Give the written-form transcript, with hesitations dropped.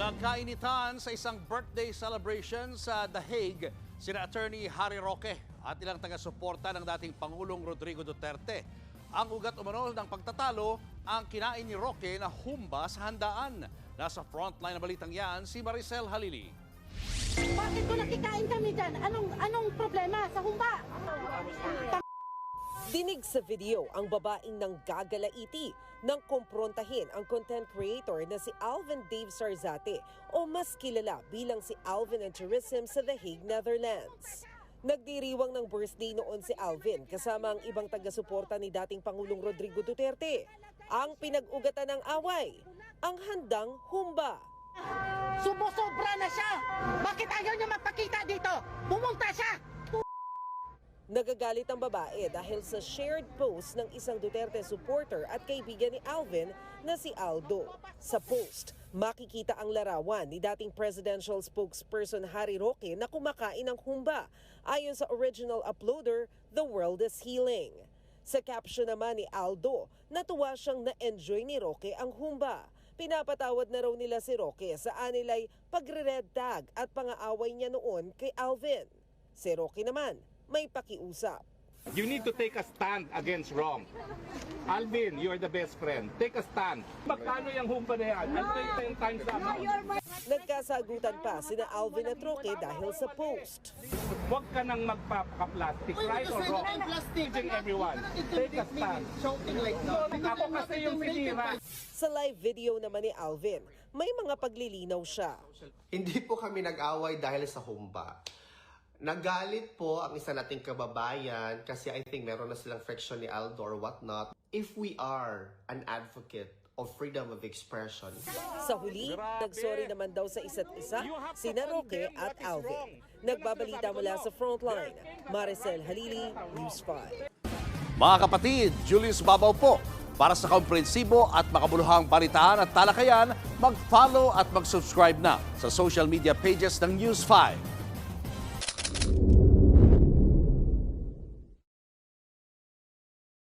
Nagkainitan sa isang birthday celebration sa The Hague sina Attorney Harry Roque at ilang taga-suporta ng dating Pangulong Rodrigo Duterte. Ang ugat umano ng pagtatalo ang kinain ni Roque na humba sa handaan. Nasa frontline na balitang yan si Maricel Halili. Bakit ko nakikain kami dyan? Anong problema sa humba? Dinig sa video ang babaeng nang gagalaiti nang kumprontahin ang content creator na si Alvin Dave Sarzate o mas kilala bilang si Alvin and Tourism sa The Hague, Netherlands. Nagdiriwang ng birthday noon si Alvin kasama ang ibang taga-suporta ni dating Pangulong Rodrigo Duterte. Ang pinag-ugatan ng away, ang handang humba. Subo-sobra na siya! Bakit ayaw niya magpakita dito? Pumunta siya! Nagagalit ang babae dahil sa shared post ng isang Duterte supporter at kaibigan ni Alvin na si Aldo. Sa post, makikita ang larawan ni dating presidential spokesperson Harry Roque na kumakain ng humba. Ayon sa original uploader, The World is Healing. Sa caption naman ni Aldo, natuwa siyang na-enjoy ni Roque ang humba. Pinapatawad na raw nila si Roque sa anilay pagre-red tag at pangaaway niya noon kay Alvin. Si Roque naman, may pakiusap. You need to take a stand against wrong. Alvin, you're the best friend. Take a stand. Magkano yung humpa na yan? I'll pay 10 times that amount. Nagkasagutan pa sina Alvin at Roque dahil sa post. Huwag ka nang magpapaka-plastic. Right or wrong? Teaching everyone. Take a stand. Ako kasi yung sinira. Sa live video naman ni Alvin, may mga paglilinaw siya. Hindi po kami nag-away dahil sa humba. Nagalit po ang isa nating kababayan kasi I think meron na silang friction ni Aldo or whatnot. If we are an advocate of freedom of expression. Sa huli, nagsorry naman daw sa isa't isa, sina Roque at Alvin. Nagbabalita mula sa Frontline, Maricel Halili, News 5. Mga kapatid, Julius Babaw po. Para sa komprehensibo at makabuluhang balitaan at talakayan, mag-follow at mag-subscribe na sa social media pages ng News 5.